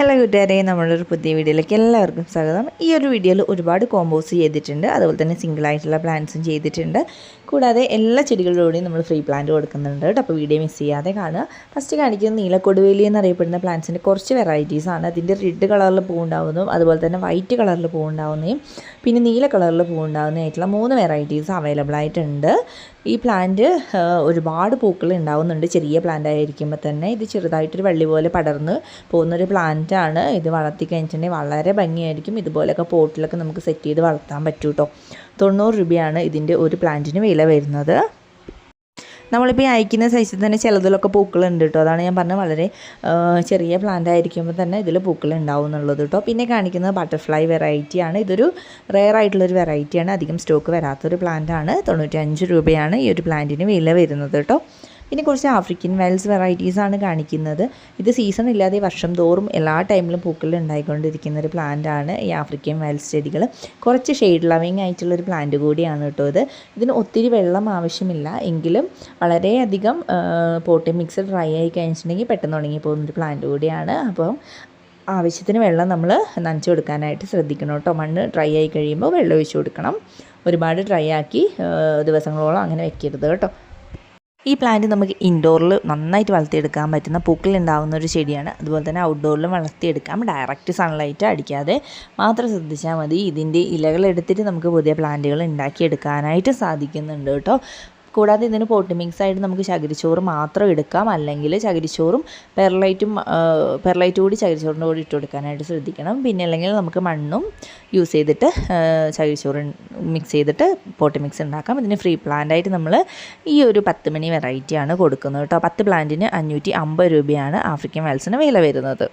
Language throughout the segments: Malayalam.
ഹലോ കൂട്ടുകാരെ, നമ്മളൊരു പുതിയ വീഡിയോയിലേക്ക് എല്ലാവർക്കും സ്വാഗതം. ഈ ഒരു വീഡിയോയിൽ ഒരുപാട് കോമ്പോസ് ചെയ്തിട്ടുണ്ട്, അതുപോലെ തന്നെ സിംഗിളായിട്ടുള്ള പ്ലാന്റ്സും ചെയ്തിട്ടുണ്ട്. കൂടാതെ എല്ലാ ചെടികളിലൂടെയും നമ്മൾ ഫ്രീ പ്ലാന്റ് കൊടുക്കുന്നുണ്ട് കേട്ടോ. അപ്പോൾ വീഡിയോ മിസ് ചെയ്യാതെ കാണുക. ഫസ്റ്റ് കാണിക്കുന്നത് നീലക്കൊടുവേലി എന്നറിയപ്പെടുന്ന പ്ലാന്റ്സിൻ്റെ കുറച്ച് വെറൈറ്റീസാണ്. അതിൻ്റെ റെഡ് കളറിൽ പൂവുണ്ടാവുന്നതും അതുപോലെ തന്നെ വൈറ്റ് കളറിൽ പൂവുണ്ടാവുന്നതും പിന്നെ നീല കളറിൽ പൂവുണ്ടാവുന്നതായിട്ടുള്ള 3 വെറൈറ്റീസ് അവൈലബിൾ ആയിട്ടുണ്ട്. ഈ പ്ലാന്റ് ഒരുപാട് പൂക്കൾ ഉണ്ടാവുന്നുണ്ട്. ചെറിയ പ്ലാന്റ് ആയിരിക്കുമ്പോൾ തന്നെ ഇത് ചെറുതായിട്ടൊരു വള്ളി പോലെ പടർന്ന് പോകുന്നൊരു പ്ലാന്റാണ്. ഇത് വളർത്തി കഴിഞ്ഞിട്ടുണ്ടെങ്കിൽ വളരെ ഭംഗിയായിരിക്കും. ഇതുപോലെയൊക്കെ പോട്ടിലൊക്കെ നമുക്ക് സെറ്റ് ചെയ്ത് വളർത്താൻ പറ്റും കേട്ടോ. 90 രൂപയാണ് ഇതിൻ്റെ ഒരു പ്ലാന്റിന് വില വരുന്നത്. നമ്മളിപ്പോൾ ഈ അയക്കുന്ന സൈസിൽ തന്നെ ചിലതിലൊക്കെ പൂക്കളുണ്ട് കേട്ടോ. അതാണ് ഞാൻ പറഞ്ഞത്, വളരെ ചെറിയ പ്ലാന്റ് ആയിരിക്കുമ്പോൾ തന്നെ ഇതിൽ പൂക്കൾ ഉണ്ടാവും എന്നുള്ളത് കേട്ടോ. പിന്നെ കാണിക്കുന്നത് ബട്ടർഫ്ലൈ വെറൈറ്റിയാണ്. ഇതൊരു റെയർ ആയിട്ടുള്ളൊരു വെറൈറ്റിയാണ്. അധികം സ്റ്റോക്ക് വരാത്തൊരു പ്ലാന്റാണ്. 95 രൂപയാണ് ഈ ഒരു പ്ലാന്റിന് വില വരുന്നത് കേട്ടോ. പിന്നെ കുറച്ച് ആഫ്രിക്കൻ വൈൽഡ്സ് വെറൈറ്റീസാണ് കാണിക്കുന്നത്. ഇത് സീസൺ ഇല്ലാതെ വർഷം തോറും എല്ലാ ടൈമിലും പൂക്കൾ ഉണ്ടായിക്കൊണ്ടിരിക്കുന്ന ഒരു പ്ലാന്റാണ് ഈ ആഫ്രിക്കൻ വൈൽഡ്സ് ചെടികൾ. കുറച്ച് ഷെയ്ഡ് ലവിങ് ആയിട്ടുള്ളൊരു പ്ലാന്റ് കൂടിയാണ് കേട്ടോ ഇത്. ഇതിന് ഒത്തിരി വെള്ളം ആവശ്യമില്ല, എങ്കിലും വളരെയധികം പോട്ടി മിക്സ് ഡ്രൈ ആയി കഴിഞ്ഞിട്ടുണ്ടെങ്കിൽ പെട്ടെന്ന് ഉണങ്ങി പോകുന്നൊരു പ്ലാന്റ് കൂടിയാണ്. അപ്പം ആവശ്യത്തിന് വെള്ളം നമ്മൾ നനച്ചു കൊടുക്കാനായിട്ട് ശ്രദ്ധിക്കണം കേട്ടോ. മണ്ണ് ഡ്രൈ ആയി കഴിയുമ്പോൾ വെള്ളം ഒഴിച്ചു കൊടുക്കണം. ഒരുപാട് ഡ്രൈ ആക്കി ദിവസങ്ങളോളം അങ്ങനെ വെക്കരുത് കേട്ടോ. ഈ പ്ലാന്റ് നമുക്ക് ഇൻഡോറിൽ നന്നായിട്ട് വളർത്തിയെടുക്കാൻ പറ്റുന്ന പൂക്കളുണ്ടാകുന്ന ഒരു ചെടിയാണ്. അതുപോലെ തന്നെ ഔട്ട്ഡോറിലും വളർത്തിയെടുക്കാം. ഡയറക്റ്റ് സൺലൈറ്റ് അടിക്കാതെ മാത്രം ശ്രദ്ധിച്ചാൽ മതി. ഇതിൻ്റെ ഇലകൾ എടുത്തിട്ട് നമുക്ക് പുതിയ പ്ലാന്റുകൾ ഉണ്ടാക്കിയെടുക്കാനായിട്ട് സാധിക്കുന്നുണ്ട് കേട്ടോ. കൂടാതെ ഇതിന് പോട്ടി മിക്സ് ആയിട്ട് നമുക്ക് ചകിരിച്ചോറ് മാത്രം എടുക്കാം, അല്ലെങ്കിൽ ചകിരിച്ചോറും പെർലൈറ്റ് കൂടി ചകിരിച്ചോറിൻ്റെ കൂടി ഇട്ട് കൊടുക്കാനായിട്ട് ശ്രദ്ധിക്കണം. പിന്നെ അല്ലെങ്കിൽ നമുക്ക് മണ്ണും യൂസ് ചെയ്തിട്ട് ചകിരിച്ചോറ് മിക്സ് ചെയ്തിട്ട് പോട്ടി മിക്സ് ഉണ്ടാക്കാം. ഇതിന് ഫ്രീ പ്ലാന്റായിട്ട് നമ്മൾ ഈ ഒരു 10 മണി വെറൈറ്റിയാണ് കൊടുക്കുന്നത് കേട്ടോ. 10 പ്ലാന്റിന് 550 രൂപയാണ് ആഫ്രിക്കൻ വൈൽഡ്സിന് വില വരുന്നത്.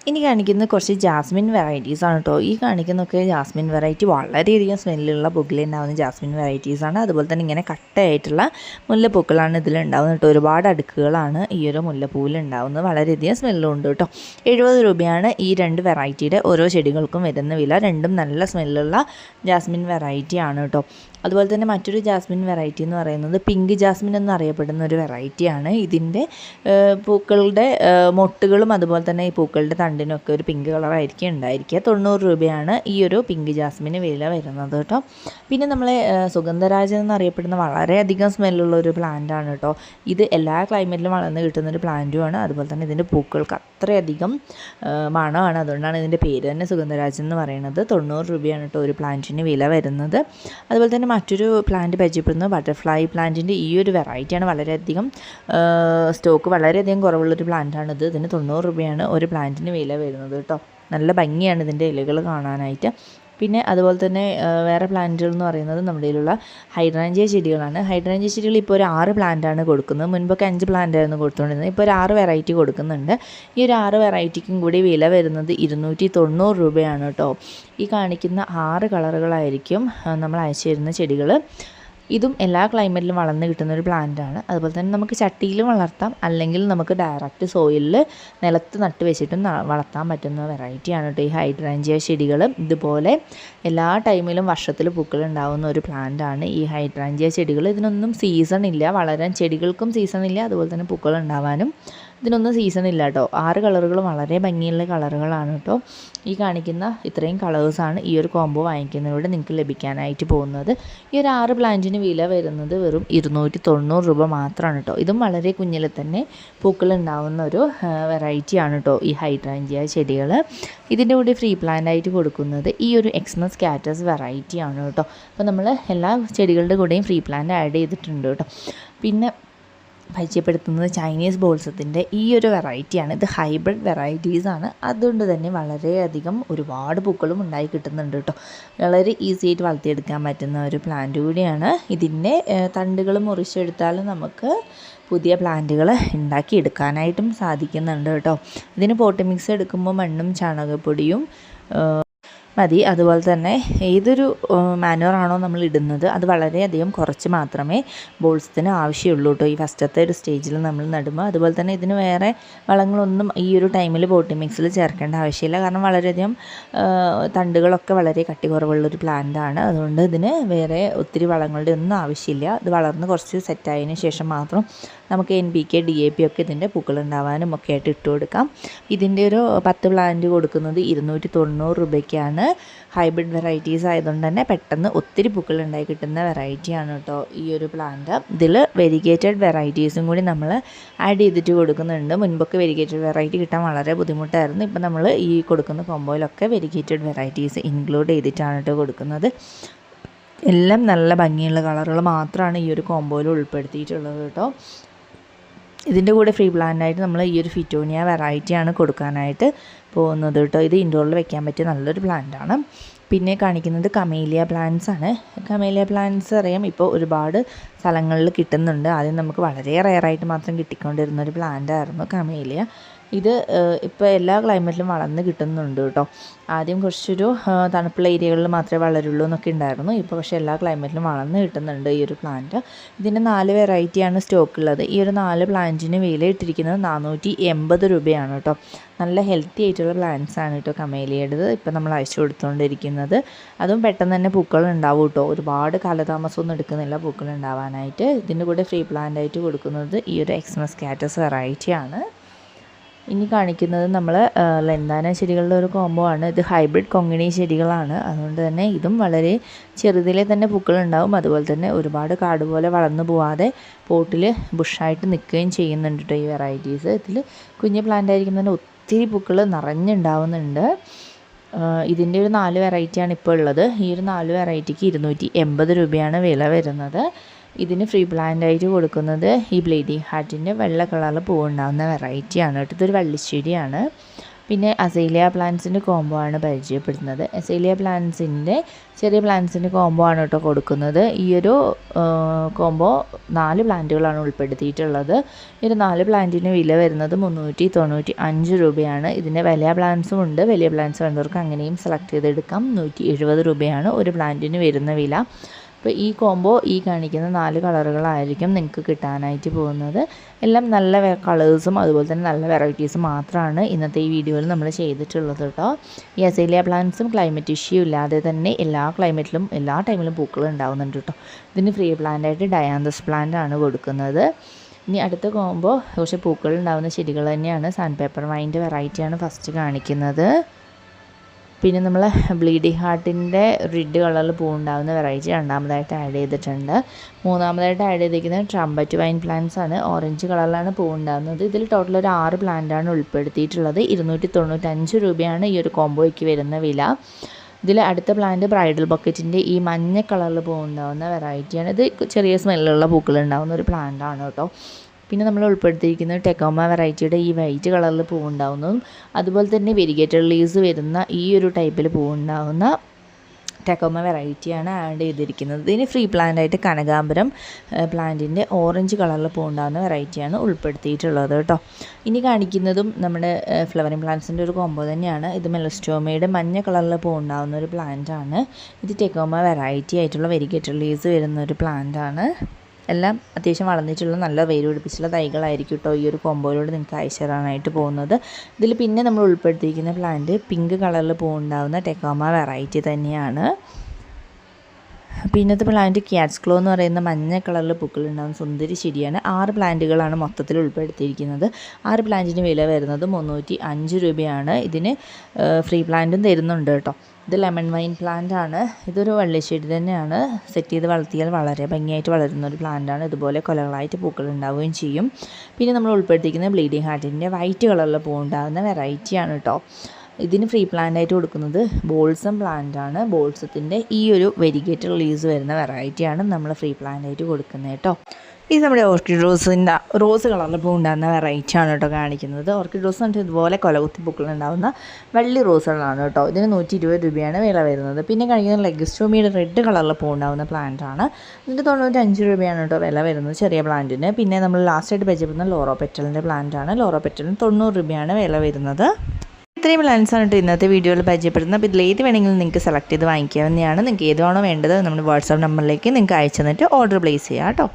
ഇനി കാണിക്കുന്നത് കുറച്ച് ജാസ്മിൻ വെറൈറ്റീസാണ് കേട്ടോ. ഈ കാണിക്കുന്നതൊക്കെ ജാസ്മിൻ വെറൈറ്റി വളരെയധികം സ്മെല്ലുള്ള പൂക്കളുണ്ടാകുന്ന ജാസ്മിൻ വെറൈറ്റീസാണ്. അതുപോലെ തന്നെ ഇങ്ങനെ കട്ടയായിട്ടുള്ള മുല്ലപ്പൂക്കളാണ് ഇതിലുണ്ടാകുന്നത് കേട്ടോ. ഒരുപാട് അടുക്കുകളാണ് ഈ ഒരു മുല്ലപ്പൂവിൽ ഉണ്ടാകുന്നത്. വളരെയധികം സ്മെല്ലുണ്ട് കേട്ടോ. 70 രൂപയാണ് ഈ 2 വെറൈറ്റിയുടെ ഓരോ ചെടികൾക്കും വരുന്ന വില. രണ്ടും നല്ല സ്മെല്ലുള്ള ജാസ്മിൻ വെറൈറ്റി ആണ് കേട്ടോ. അതുപോലെ തന്നെ മറ്റൊരു ജാസ്മിൻ വെറൈറ്റി എന്ന് പറയുന്നത് പിങ്ക് ജാസ്മിൻ എന്നറിയപ്പെടുന്ന ഒരു വെറൈറ്റിയാണ്. ഇതിൻ്റെ പൂക്കളുടെ മൊട്ടുകളും അതുപോലെ തന്നെ ഈ പൂക്കളുടെ തണ്ടിനൊക്കെ ഒരു പിങ്ക് കളറായിരിക്കും ഉണ്ടായിരിക്കുക. 90 രൂപയാണ് ഈ ഒരു പിങ്ക് ജാസ്മിന് വില വരുന്നത് കേട്ടോ. പിന്നെ നമ്മളെ സുഗന്ധരാജൻ എന്നറിയപ്പെടുന്ന വളരെയധികം സ്മെല്ലുള്ള ഒരു പ്ലാന്റാണ് കേട്ടോ. ഇത് എല്ലാ ക്ലൈമറ്റിലും വളർന്ന് കിട്ടുന്നൊരു പ്ലാന്റുമാണ്. അതുപോലെ തന്നെ ഇതിൻ്റെ പൂക്കൾക്ക് അത്രയധികം മണമാണ്. അതുകൊണ്ടാണ് ഇതിൻ്റെ പേര് തന്നെ സുഗന്ധരാജൻ എന്ന് പറയുന്നത്. 90 രൂപയാണ് കേട്ടോ ഒരു പ്ലാന്റിന് വില വരുന്നത്. അതുപോലെ തന്നെ മറ്റൊരു പ്ലാന്റ് പരിചയപ്പെടുന്നത് ബട്ടർഫ്ലൈ പ്ലാന്റിൻ്റെ ഈ ഒരു വെറൈറ്റിയാണ്. വളരെയധികം സ്റ്റോക്ക് വളരെയധികം കുറവുള്ളൊരു പ്ലാന്റാണിത്. ഇതിന് 90 രൂപയാണ് ഒരു പ്ലാന്റിന് വില വരുന്നത് കേട്ടോ. നല്ല ഭംഗിയാണ് ഇതിൻ്റെ ഇലകൾ കാണാനായിട്ട്. പിന്നെ അതുപോലെ തന്നെ വേറെ പ്ലാന്റുകൾ എന്ന് പറയുന്നത് നമ്മുടെ കയ്യിലുള്ള ഹൈഡ്രാഞ്ചിയ ചെടികളാണ്. ഹൈഡ്രാഞ്ചിയ ചെടികൾ ഇപ്പോൾ ഒരു 6 പ്ലാന്റാണ് കൊടുക്കുന്നത്. മുൻപൊക്കെ 5 പ്ലാന്റായിരുന്നു കൊടുത്തുകൊണ്ടിരുന്നത്. ഇപ്പോൾ ഒരു 6 വെറൈറ്റി കൊടുക്കുന്നുണ്ട്. ഈ ഒരു 6 വെറൈറ്റിക്കും കൂടി വില വരുന്നത് 290 രൂപയാണ് കേട്ടോ. ഈ കാണിക്കുന്ന 6 കളറുകളായിരിക്കും നമ്മൾ അയച്ചു തരുന്ന ചെടികൾ. ഇതും എല്ലാ ക്ലൈമറ്റിലും വളർന്ന് കിട്ടുന്ന ഒരു പ്ലാന്റാണ്. അതുപോലെ തന്നെ നമുക്ക് ചട്ടിയിലും വളർത്താം, അല്ലെങ്കിൽ നമുക്ക് ഡയറക്റ്റ് സോയിലിൽ നിലത്ത് നട്ട് വെച്ചിട്ടും വളർത്താൻ പറ്റുന്ന വെറൈറ്റിയാണ് കേട്ടോ ഈ ഹൈഡ്രാഞ്ചിയ ചെടികൾ. ഇതുപോലെ എല്ലാ ടൈമിലും വർഷത്തിൽ പൂക്കൾ ഉണ്ടാകുന്ന ഒരു പ്ലാന്റാണ് ഈ ഹൈഡ്രാഞ്ചിയ ചെടികൾ. ഇതിനൊന്നും സീസൺ ഇല്ല, വളരാൻ ചെടികൾക്കും സീസൺ ഇല്ല, അതുപോലെ തന്നെ പൂക്കൾ ഉണ്ടാവാനും ഇതിനൊന്നും സീസൺ ഇല്ല കേട്ടോ. 6 കളറുകളും വളരെ ഭംഗിയുള്ള കളറുകളാണ് കേട്ടോ. ഈ കാണിക്കുന്ന ഇത്രയും കളേഴ്സാണ് ഈ ഒരു കോംബോ വാങ്ങിക്കുന്നതിലൂടെ നിങ്ങൾക്ക് ലഭിക്കാനായിട്ട് പോകുന്നത്. ഈ ഒരു 6 പ്ലാന്റിന് വില വരുന്നത് വെറും 290 രൂപ മാത്രമാണ് കേട്ടോ. ഇതും വളരെ കുഞ്ഞിൽ തന്നെ പൂക്കൾ ഉണ്ടാവുന്ന ഒരു വെറൈറ്റിയാണ് കേട്ടോ ഈ ഹൈഡ്രാഞ്ചിയ ചെടികൾ. ഇതിൻ്റെ കൂടെ ഫ്രീ പ്ലാന്റായിട്ട് കൊടുക്കുന്നത് ഈ ഒരു എക്സ്മസ് കാറ്റസ് വെറൈറ്റിയാണ് കേട്ടോ. അപ്പോൾ നമ്മൾ എല്ലാ ചെടികളുടെ കൂടെയും ഫ്രീ പ്ലാന്റ് ആഡ് ചെയ്തിട്ടുണ്ട് കേട്ടോ. പിന്നെ പരിചയപ്പെടുത്തുന്നത് ചൈനീസ് ബോൾസത്തിൻ്റെ ഈ ഒരു വെറൈറ്റിയാണ്. ഇത് ഹൈബ്രിഡ് വെറൈറ്റീസാണ്. അതുകൊണ്ട് തന്നെ വളരെയധികം ഒരുപാട് പൂക്കളും ഉണ്ടായി കിട്ടുന്നുണ്ട് കേട്ടോ. വളരെ ഈസി ആയിട്ട് വളർത്തിയെടുക്കാൻ പറ്റുന്ന ഒരു പ്ലാന്റ് കൂടിയാണ്. ഇതിൻ്റെ തണ്ടുകൾ മുറിച്ചെടുത്താൽ നമുക്ക് പുതിയ പ്ലാന്റുകൾ ഉണ്ടാക്കിയെടുക്കാനായിട്ടും സാധിക്കുന്നുണ്ട് കേട്ടോ. ഇതിന് പോട്ടി മിക്സ് എടുക്കുമ്പോൾ മണ്ണും ചാണകപ്പൊടിയും മതി. അതുപോലെ തന്നെ ഏതൊരു മാനുവറാണോ നമ്മൾ ഇടുന്നത് അത് വളരെയധികം കുറച്ച് മാത്രമേ ബോൾസത്തിന് ആവശ്യമുള്ളൂ കേട്ടോ ഈ ഫസ്റ്റത്തെ ഒരു സ്റ്റേജിൽ നമ്മൾ നടുമ്പോൾ. അതുപോലെ തന്നെ ഇതിന് വേറെ വളങ്ങളൊന്നും ഈ ഒരു ടൈമിൽ പോട്ടി മിക്സിൽ ചേർക്കേണ്ട ആവശ്യമില്ല. കാരണം വളരെയധികം തണ്ടുകളൊക്കെ വളരെ കട്ടി കുറവുള്ളൊരു പ്ലാന്റാണ്. അതുകൊണ്ട് ഇതിന് വേറെ ഒത്തിരി വളങ്ങളുടെ ഒന്നും ആവശ്യമില്ല. ഇത് വളർന്ന് കുറച്ച് സെറ്റായതിന് ശേഷം മാത്രം നമുക്ക് NPK DAP ഒക്കെ ഇതിൻ്റെ പൂക്കളുണ്ടാവാനും ഒക്കെ ആയിട്ട് ഇട്ട് കൊടുക്കാം. ഇതിൻ്റെ ഒരു 10 പ്ലാന്റ് കൊടുക്കുന്നത് 290 രൂപയ്ക്കാണ്. ഹൈബ്രിഡ് വെറൈറ്റീസ് ആയതുകൊണ്ട് തന്നെ പെട്ടെന്ന് ഒത്തിരി പൂക്കൾ ഉണ്ടായി കിട്ടുന്ന വെറൈറ്റിയാണ് കേട്ടോ ഈ ഒരു പ്ലാന്റ്. ഇതിൽ വെരിഗേറ്റഡ് വെറൈറ്റീസും കൂടി നമ്മൾ ആഡ് ചെയ്തിട്ട് കൊടുക്കുന്നുണ്ട്. മുൻപൊക്കെ വെരിഗേറ്റഡ് വെറൈറ്റി കിട്ടാൻ വളരെ ബുദ്ധിമുട്ടായിരുന്നു. ഇപ്പം നമ്മൾ ഈ കൊടുക്കുന്ന കോമ്പോയിലൊക്കെ വെരിഗേറ്റഡ് വെറൈറ്റീസ് ഇൻക്ലൂഡ് ചെയ്തിട്ടാണ് കേട്ടോ കൊടുക്കുന്നത്. എല്ലാം നല്ല ഭംഗിയുള്ള കളറുകൾ മാത്രമാണ് ഈ ഒരു കോമ്പോയിൽ ഉൾപ്പെടുത്തിയിട്ടുള്ളത് കേട്ടോ. ഇതിൻ്റെ കൂടെ ഫ്രീ പ്ലാന്റായിട്ട് നമ്മൾ ഈ ഒരു ഫിറ്റോണിയ വെറൈറ്റിയാണ് കൊടുക്കാനായിട്ട് പോകുന്നത് കേട്ടോ. ഇത് ഇൻഡോറിൽ വെക്കാൻ പറ്റിയ നല്ലൊരു പ്ലാന്റാണ്. പിന്നെ കാണിക്കുന്നത് കമേലിയ പ്ലാന്റ്സ് ആണ്. കമേലിയ പ്ലാന്റ്സ് അറിയാം ഇപ്പോൾ ഒരുപാട് സ്ഥലങ്ങളിൽ കിട്ടുന്നുണ്ട്. ആദ്യം നമുക്ക് വളരെ റെയറായിട്ട് മാത്രം കിട്ടിക്കൊണ്ടിരുന്നൊരു പ്ലാന്റ് ആയിരുന്നു കമേലിയ. ഇത് ഇപ്പോൾ എല്ലാ ക്ലൈമറ്റിലും വളർന്ന് കിട്ടുന്നുണ്ട് കേട്ടോ. ആദ്യം കുറച്ചൊരു തണുപ്പുള്ള ഏരിയകളിൽ മാത്രമേ വളരുള്ളൂ എന്നൊക്കെ ഉണ്ടായിരുന്നു. ഇപ്പോൾ പക്ഷേ എല്ലാ ക്ലൈമറ്റിലും വളർന്ന് കിട്ടുന്നുണ്ട് ഈ ഒരു പ്ലാന്റ്. ഇതിൻ്റെ 4 വെറൈറ്റിയാണ് സ്റ്റോക്ക് ഉള്ളത്. ഈ ഒരു 4 പ്ലാന്റിന് വില ഇട്ടിരിക്കുന്നത് 480 രൂപയാണ് കേട്ടോ. നല്ല ഹെൽത്തി ആയിട്ടുള്ള പ്ലാന്റ്സ് ആണ് കേട്ടോ കമേലിയയുടേത് ഇപ്പോൾ നമ്മൾ അയച്ചു കൊടുത്തുകൊണ്ടിരിക്കുന്നത്. അതും പെട്ടെന്ന് തന്നെ പൂക്കൾ ഉണ്ടാവും കേട്ടോ. ഒരുപാട് കാലതാമസമൊന്നും എടുക്കുന്നില്ല പൂക്കൾ ഉണ്ടാവാനായിട്ട്. ഇതിൻ്റെ കൂടെ ഫ്രീ പ്ലാന്റായിട്ട് കൊടുക്കുന്നത് ഈ ഒരു എക്സ്മസ് കാറ്റസ് വെറൈറ്റിയാണ്. ഇനി കാണിക്കുന്നത് നമ്മൾ ലെന്താന ചെടികളുടെ ഒരു കോംബോ ആണ്. ഇത് ഹൈബ്രിഡ് കൊങ്ങിണി ചെടികളാണ്. അതുകൊണ്ട് തന്നെ ഇതും വളരെ ചെറുതിലെ തന്നെ പൂക്കളുണ്ടാവും. അതുപോലെ തന്നെ ഒരുപാട് കാട് പോലെ വളർന്നു പോവാതെ പോട്ടിൽ ബുഷായിട്ട് നിൽക്കുകയും ചെയ്യുന്നുണ്ട് കേട്ടോ ഈ വെറൈറ്റീസ്. ഇതിൽ കുഞ്ഞ് പ്ലാന്റ് ആയിരിക്കും തന്നെ ഒത്തിരി പൂക്കൾ നിറഞ്ഞുണ്ടാവുന്നുണ്ട്. ഇതിൻ്റെ ഒരു 4 വെറൈറ്റിയാണ് ഇപ്പോൾ ഉള്ളത്. ഈ ഒരു 4 വെറൈറ്റിക്ക് 280 രൂപയാണ് വില വരുന്നത്. ഇതിന് ഫ്രീ പ്ലാന്റായിട്ട് കൊടുക്കുന്നത് ഈ ബ്ലീഡിങ് ഹാർട്ടിൻ്റെ വെള്ള കളറിൽ പൂവുണ്ടാകുന്ന വെറൈറ്റിയാണ് കേട്ടോ. ഇതൊരു വള്ളിച്ചെടിയാണ്. പിന്നെ അസേലിയ പ്ലാന്റ്സിൻ്റെ കോംബോ ആണ് പരിചയപ്പെടുത്തുന്നത്. അസേലിയ പ്ലാന്റ്സിൻ്റെ ചെറിയ പ്ലാന്റ്സിൻ്റെ കോംബോ ആണ് കേട്ടോ കൊടുക്കുന്നത്. ഈ ഒരു കോംബോ 4 പ്ലാന്റുകളാണ് ഉൾപ്പെടുത്തിയിട്ടുള്ളത്. ഈ ഒരു 4 പ്ലാന്റിന് വില വരുന്നത് 395 രൂപയാണ്. ഇതിൻ്റെ വലിയ പ്ലാന്റ്സും ഉണ്ട്. വലിയ പ്ലാന്റ്സ് വേണ്ടവർക്ക് അങ്ങനെയും സെലക്ട് ചെയ്തെടുക്കാം. 170 രൂപയാണ് ഒരു പ്ലാന്റിന് വരുന്ന വില. അപ്പോൾ ഈ കോംബോ ഈ കാണിക്കുന്ന 4 കളറുകളായിരിക്കും നിങ്ങൾക്ക് കിട്ടാനായിട്ട് പോകുന്നത്. എല്ലാം നല്ല കളേഴ്സും അതുപോലെ തന്നെ നല്ല വെറൈറ്റീസും മാത്രമാണ് ഇന്നത്തെ ഈ വീഡിയോയിൽ നമ്മൾ ചെയ്തിട്ടുള്ളത് കേട്ടോ. ഈ അസേലിയ പ്ലാന്റ്സും ക്ലൈമറ്റ് ഇഷ്യൂ ഇല്ലാതെ തന്നെ എല്ലാ ക്ലൈമറ്റിലും എല്ലാ ടൈമിലും പൂക്കൾ ഉണ്ടാകുന്നുണ്ട് കേട്ടോ. ഇതിന് ഫ്രീ പ്ലാന്റായിട്ട് ഡയാന്തസ് പ്ലാന്റ് ആണ് കൊടുക്കുന്നത്. ഇനി അടുത്ത കോംബോ കുറച്ച് പൂക്കൾ ഉണ്ടാകുന്ന ചെടികൾ തന്നെയാണ്. സാൻഡ് പേപ്പർ വൈൻ്റെ വെറൈറ്റിയാണ് ഫസ്റ്റ് കാണിക്കുന്നത്. പിന്നെ നമ്മൾ ബ്ലീഡിങ് ഹാർട്ടിൻ്റെ റെഡ് കളറിൽ പൂവുണ്ടാകുന്ന വെറൈറ്റി രണ്ടാമതായിട്ട് ആഡ് ചെയ്തിട്ടുണ്ട്. മൂന്നാമതായിട്ട് ആഡ് ചെയ്തിരിക്കുന്നത് ട്രംപറ്റ് വൈൻ പ്ലാന്റ്സ് ആണ്. ഓറഞ്ച് കളറിലാണ് പൂവുണ്ടാകുന്നത്. ഇതിൽ ടോട്ടൽ ഒരു 6 പ്ലാന്റാണ് ഉൾപ്പെടുത്തിയിട്ടുള്ളത്. 295 രൂപയാണ് ഈ ഒരു കോംബോയ്ക്ക് വരുന്ന വില. ഇതിൽ അടുത്ത പ്ലാന്റ് ബ്രൈഡൽ ബക്കറ്റിൻ്റെ ഈ മഞ്ഞ കളറിൽ പൂവുണ്ടാകുന്ന വെറൈറ്റിയാണ്. ഇത് ചെറിയ സ്മെല്ലുള്ള പൂക്കൾ ഉണ്ടാകുന്ന ഒരു പ്ലാന്റാണ് കേട്ടോ. പിന്നെ നമ്മൾ ഉൾപ്പെടുത്തിയിരിക്കുന്നത് ടെക്കോമ വെറൈറ്റിയുടെ ഈ വൈറ്റ് കളറിൽ പൂവുണ്ടാകുന്നതും അതുപോലെ തന്നെ വെരിഗേറ്റഡ് ലീവ്സ് വരുന്ന ഈ ഒരു ടൈപ്പിൽ പൂവുണ്ടാകുന്ന ടെക്കോമ വെറൈറ്റിയാണ് ആഡ് ചെയ്തിരിക്കുന്നത്. ഇതിന് ഫ്രീ പ്ലാന്റായിട്ട് കനകാംബരം പ്ലാന്റിൻ്റെ ഓറഞ്ച് കളറിൽ പൂവുണ്ടാകുന്ന വെറൈറ്റിയാണ് ഉൾപ്പെടുത്തിയിട്ടുള്ളത് കേട്ടോ. ഇനി കാണിക്കുന്നതും നമ്മുടെ ഫ്ലവറിങ് പ്ലാന്റ്സിൻ്റെ ഒരു കോംബോ തന്നെയാണ്. ഇത് മെലസ്റ്റോമയുടെ മഞ്ഞ കളറിൽ പൂവുണ്ടാകുന്ന ഒരു പ്ലാന്റാണ്. ഇത് ടെക്കോമ വെറൈറ്റി ആയിട്ടുള്ള വെരിഗേറ്റഡ് ലീവ്സ് വരുന്ന ഒരു പ്ലാന്റാണ്. എല്ലാം അത്യാവശ്യം വളർന്നിട്ടുള്ള നല്ല വേര് പിടിപ്പിച്ചുള്ള തൈകളായിരിക്കും കേട്ടോ ഈ ഒരു കോമ്പോയിലൂടെ നിങ്ങൾക്ക് അയച്ചു തരാനായിട്ട് പോകുന്നത്. ഇതിൽ പിന്നെ നമ്മൾ ഉൾപ്പെടുത്തിയിരിക്കുന്ന പ്ലാന്റ് പിങ്ക് കളറിൽ പൂവുണ്ടാകുന്ന ടെക്കോമ വെറൈറ്റി തന്നെയാണ്. പിന്നത്തെ പ്ലാന്റ് ക്യാറ്റ്സ് ക്ലോ എന്ന് പറയുന്ന മഞ്ഞ കളറിൽ പൂക്കളുണ്ടാകുന്ന സുന്ദരി ചെടിയാണ്. 6 പ്ലാന്റുകളാണ് മൊത്തത്തിൽ ഉൾപ്പെടുത്തിയിരിക്കുന്നത്. 6 പ്ലാന്റിന് വില വരുന്നത് 305 രൂപയാണ്. ഇതിന് ഫ്രീ പ്ലാന്റും തരുന്നുണ്ട് കേട്ടോ. ഇത് ലെമൺ വൈൻ പ്ലാന്റ് ആണ്. ഇതൊരു വള്ളിച്ചെടി തന്നെയാണ്. സെറ്റ് ചെയ്ത് വളർത്തിയാൽ വളരെ ഭംഗിയായിട്ട് വളരുന്ന ഒരു പ്ലാന്റാണ്. ഇതുപോലെ കൊലകളായിട്ട് പൂക്കൾ ഉണ്ടാവുകയും ചെയ്യും. പിന്നെ നമ്മൾ ഉൾപ്പെടുത്തിയിരിക്കുന്ന ബ്ലീഡിങ് ഹാർട്ടിൻ്റെ വൈറ്റ് കളറിൽ പൂവുണ്ടാകുന്ന വെറൈറ്റിയാണ് കേട്ടോ. ഇതിന് ഫ്രീ പ്ലാന്റായിട്ട് കൊടുക്കുന്നത് ബോൾസം പ്ലാന്റ് ആണ്. ബോൾസത്തിൻ്റെ ഈ ഒരു വെരിഗേറ്റഡ് ലീവ്സ് വരുന്ന വെറൈറ്റിയാണ് നമ്മൾ ഫ്രീ പ്ലാന്റായിട്ട് കൊടുക്കുന്നത് കേട്ടോ. ഇത് നമ്മുടെ ഓർക്കിഡ് റോസിൻ്റെ റോസ് കളറിൽ പൂവുണ്ടാകുന്ന വെറൈറ്റിയാണ് കേട്ടോ കാണിക്കുന്നത്. ഓർക്കിഡ് റോസ് എന്നിട്ട് ഇതുപോലെ കൊലകുത്തി പൂക്കളുണ്ടാകുന്ന വള്ളി റോസുകളാണ് കേട്ടോ. ഇതിന് 120 രൂപയാണ് വില വരുന്നത്. പിന്നെ കാണിക്കുന്നത് ലെഗസ്റ്റോമിയുടെ റെഡ് കളറിൽ പൂവുണ്ടാകുന്ന പ്ലാന്റ് ആണ്. ഇതിന് 95 രൂപയാണ് കേട്ടോ വില വരുന്നത് ചെറിയ പ്ലാന്റിന്. പിന്നെ നമ്മൾ ലാസ്റ്റായിട്ട് പരിചയപ്പെടുന്ന ലോറോ പെറ്റലിൻ്റെ പ്ലാന്റ് ആണ്. ലോറോ പെറ്റലിന് 90 രൂപയാണ് വില വരുന്നത്. ഇത്രയും പ്ലാന്റ്സാണ് കേട്ടോ ഇന്നത്തെ വീഡിയോയിൽ പരിചയപ്പെടുന്നത്. അപ്പോൾ ഇതിൽ ഏത് വേണമെങ്കിലും നിങ്ങൾക്ക് സെലക്ട് ചെയ്ത് വാങ്ങിക്കാവുന്നതാണ്. നിങ്ങൾക്ക് ഏതാണോ വേണ്ടത് നമ്മുടെ വാട്സാപ്പ് നമ്പറിലേക്ക് നിങ്ങൾക്ക് അയച്ചു തന്നിട്ട് ഓർഡർ പ്ലേസ് ചെയ്യാം കേട്ടോ.